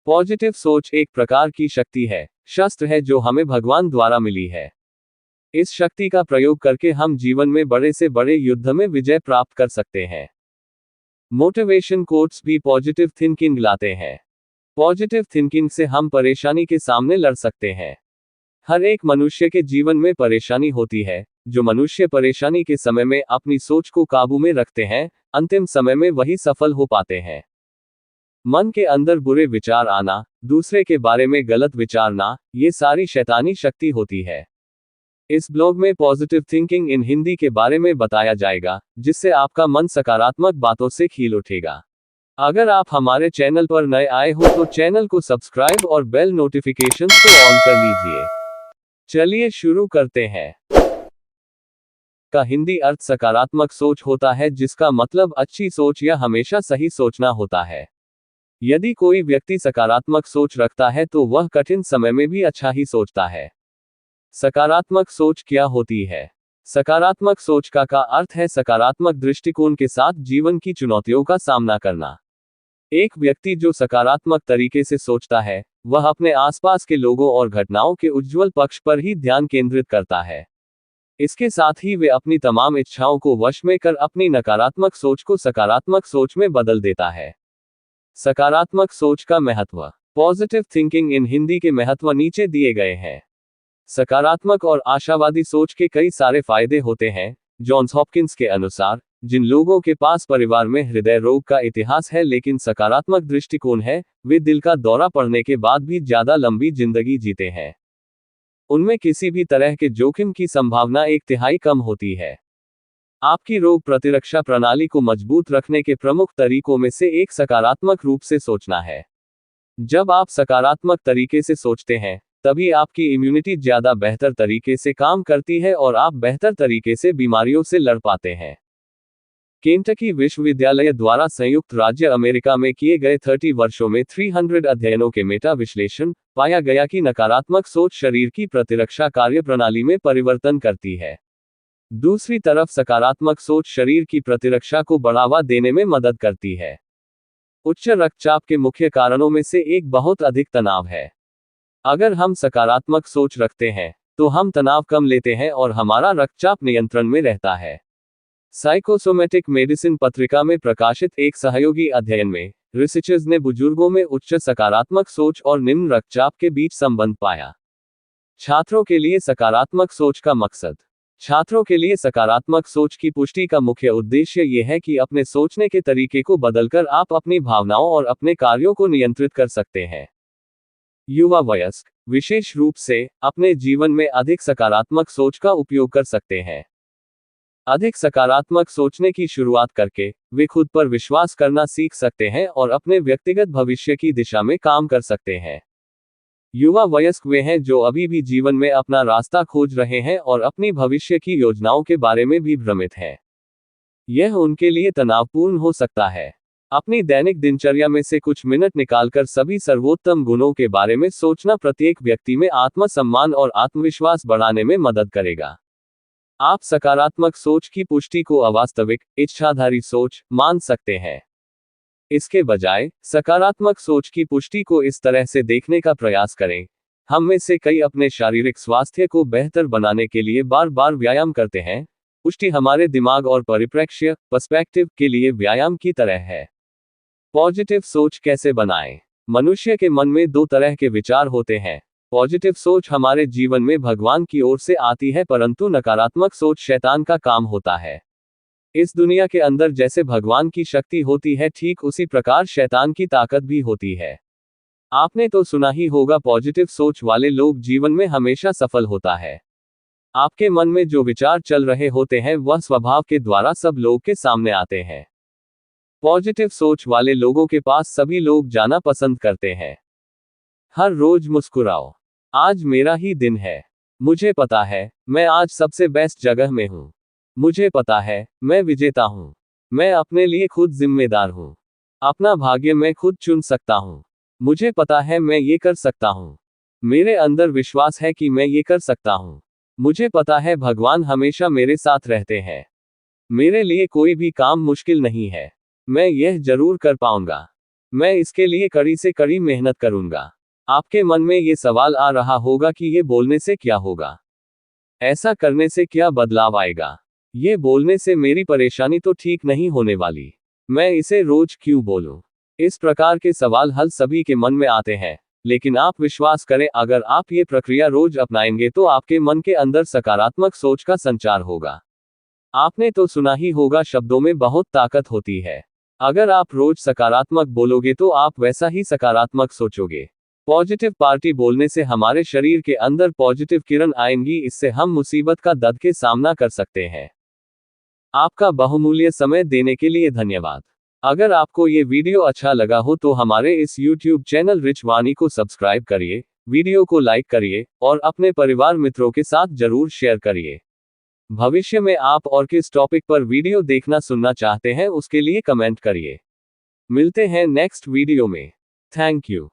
Positive सोच एक प्रकार की शक्ति है, शस्त्र है जो हमें भगवान द्वारा मिली है। इस शक्ति का प्रयोग करके हम जीवन में बड़े से बड़े युद्ध में विजय प्राप्त कर सकते हैं। मोटिवेशन कोट्स भी पॉजिटिव थिंकिंग लाते हैं। पॉजिटिव थिंकिंग से हम परेशानी के सामने लड़ सकते हैं। हर एक मनुष्य के जीवन में परेशानी होती है। जो मनुष्य परेशानी के समय में अपनी सोच को काबू में रखते हैं, अंतिम समय में वही सफल हो पाते हैं। मन के अंदर बुरे विचार आना, दूसरे के बारे में गलत विचारना, ये सारी शैतानी शक्ति होती है। इस ब्लॉग में पॉजिटिव थिंकिंग इन हिंदी के बारे में बताया जाएगा, जिससे आपका मन सकारात्मक बातों से खिल उठेगा। अगर आप हमारे चैनल पर नए आए हो तो चैनल को सब्सक्राइब और बेल नोटिफिकेशंस को ऑन कर लीजिए। चलिए शुरू करते हैं। का हिंदी अर्थ सकारात्मक सोच होता है, जिसका मतलब अच्छी सोच या हमेशा सही सोचना होता है। यदि कोई व्यक्ति सकारात्मक सोच रखता है तो वह कठिन समय में भी अच्छा ही सोचता है। सकारात्मक सोच क्या होती है? सकारात्मक सोच का अर्थ है सकारात्मक दृष्टिकोण के साथ जीवन की चुनौतियों का सामना करना। एक व्यक्ति जो सकारात्मक तरीके से सोचता है, वह अपने आसपास के लोगों और घटनाओं के उज्ज्वल पक्ष पर ही ध्यान केंद्रित करता है। इसके साथ ही वे अपनी तमाम इच्छाओं को वश में कर अपनी नकारात्मक सोच को सकारात्मक सोच में बदल देता है। सकारात्मक सोच का महत्व। पॉजिटिव थिंकिंग इन हिंदी के महत्व नीचे दिए गए हैं। सकारात्मक और आशावादी सोच के कई सारे फायदे होते हैं। जॉन्स हॉपकिंस के अनुसार, जिन लोगों के पास परिवार में हृदय रोग का इतिहास है लेकिन सकारात्मक दृष्टिकोण है, वे दिल का दौरा पड़ने के बाद भी ज्यादा लंबी जिंदगी जीते हैं। उनमें किसी भी तरह के जोखिम की संभावना 1/3 कम होती है। आपकी रोग प्रतिरक्षा प्रणाली को मजबूत रखने के प्रमुख तरीकों में से एक सकारात्मक रूप से सोचना है। जब आप सकारात्मक तरीके से सोचते हैं, तभी आपकी इम्यूनिटी ज्यादा बेहतर तरीके से काम करती है और आप बेहतर तरीके से बीमारियों से लड़ पाते हैं। केंटकी विश्वविद्यालय द्वारा संयुक्त राज्य अमेरिका में किए गए 30 वर्षों में 300 अध्ययनों के मेटा विश्लेषण पाया गया कि नकारात्मक सोच शरीर की प्रतिरक्षा कार्यप्रणाली में परिवर्तन करती है। दूसरी तरफ सकारात्मक सोच शरीर की प्रतिरक्षा को बढ़ावा देने में मदद करती है। उच्च रक्तचाप के मुख्य कारणों में से एक बहुत अधिक तनाव है। अगर हम सकारात्मक सोच रखते हैं, तो हम तनाव कम लेते हैं और हमारा रक्तचाप नियंत्रण में रहता है। साइकोसोमेटिक मेडिसिन पत्रिका में प्रकाशित एक सहयोगी अध्ययन में रिसर्चर्स ने बुजुर्गों में उच्च सकारात्मक सोच और निम्न रक्तचाप के बीच संबंध पाया। छात्रों के लिए सकारात्मक सोच का मकसद। छात्रों के लिए सकारात्मक सोच की पुष्टि का मुख्य उद्देश्य यह है कि अपने सोचने के तरीके को बदलकर आप अपनी भावनाओं और अपने कार्यों को नियंत्रित कर सकते हैं। युवा वयस्क, विशेष रूप से, अपने जीवन में अधिक सकारात्मक सोच का उपयोग कर सकते हैं। अधिक सकारात्मक सोचने की शुरुआत करके, वे खुद पर विश्वास करना सीख सकते हैं और अपने व्यक्तिगत भविष्य की दिशा में काम कर सकते हैं। युवा वयस्क वे हैं जो अभी भी जीवन में अपना रास्ता खोज रहे हैं और अपनी भविष्य की योजनाओं के बारे में भी भ्रमित हैं। यह उनके लिए तनावपूर्ण हो सकता है। अपनी दैनिक दिनचर्या में से कुछ मिनट निकालकर सभी सर्वोत्तम गुणों के बारे में सोचना प्रत्येक व्यक्ति में आत्मसम्मान और आत्मविश्वास बढ़ाने में मदद करेगा। आप सकारात्मक सोच की पुष्टि को अवास्तविक, इच्छाधारी सोच मान सकते हैं। इसके बजाय, सकारात्मक सोच की पुष्टि को इस तरह से देखने का प्रयास करें। हम में से कई अपने शारीरिक स्वास्थ्य को बेहतर बनाने के लिए बार बार व्यायाम करते हैं। पुष्टि हमारे दिमाग और परिप्रेक्ष्य पर्सपेक्टिव के लिए व्यायाम की तरह है। पॉजिटिव सोच कैसे बनाएं? मनुष्य के मन में 2 तरह के विचार होते हैं। पॉजिटिव सोच हमारे जीवन में भगवान की ओर से आती है, परंतु नकारात्मक सोच शैतान का काम होता है। इस दुनिया के अंदर जैसे भगवान की शक्ति होती है, ठीक उसी प्रकार शैतान की ताकत भी होती है। आपने तो सुना ही होगा, पॉजिटिव सोच वाले लोग जीवन में हमेशा सफल होता है। आपके मन में जो विचार चल रहे होते हैं, वह स्वभाव के द्वारा सब लोग के सामने आते हैं। पॉजिटिव सोच वाले लोगों के पास सभी लोग जाना पसंद करते हैं। हर रोज मुस्कुराओ। आज मेरा ही दिन है। मुझे पता है, मैं आज सबसे बेस्ट जगह में हूँ। मुझे पता है, मैं विजेता हूँ। मैं अपने लिए खुद जिम्मेदार हूँ। अपना भाग्य मैं खुद चुन सकता हूँ। मुझे पता है मैं ये कर सकता हूँ। मेरे अंदर विश्वास है कि मैं ये कर सकता हूँ। मुझे पता है भगवान हमेशा मेरे साथ रहते हैं। मेरे लिए कोई भी काम मुश्किल नहीं है। मैं यह जरूर कर पाऊंगा। मैं इसके लिए कड़ी से कड़ी मेहनत करूंगा। आपके मन में ये सवाल आ रहा होगा कि ये बोलने से क्या होगा? ऐसा करने से क्या बदलाव आएगा? ये बोलने से मेरी परेशानी तो ठीक नहीं होने वाली। मैं इसे रोज क्यों बोलूं? इस प्रकार के सवाल हल सभी के मन में आते हैं, लेकिन आप विश्वास करें, अगर आप ये प्रक्रिया रोज अपनाएंगे तो आपके मन के अंदर सकारात्मक सोच का संचार होगा। आपने तो सुना ही होगा, शब्दों में बहुत ताकत होती है। अगर आप रोज सकारात्मक बोलोगे तो आप वैसा ही सकारात्मक सोचोगे। पॉजिटिव पार्टी बोलने से हमारे शरीर के अंदर पॉजिटिव किरण आएंगी, इससे हम मुसीबत का डट के सामना कर सकते हैं। आपका बहुमूल्य समय देने के लिए धन्यवाद। अगर आपको ये वीडियो अच्छा लगा हो तो हमारे इस YouTube चैनल रिच वाणी को सब्सक्राइब करिए, वीडियो को लाइक करिए और अपने परिवार मित्रों के साथ जरूर शेयर करिए। भविष्य में आप और किस टॉपिक पर वीडियो देखना सुनना चाहते हैं उसके लिए कमेंट करिए। मिलते हैं नेक्स्ट वीडियो में। Thank you.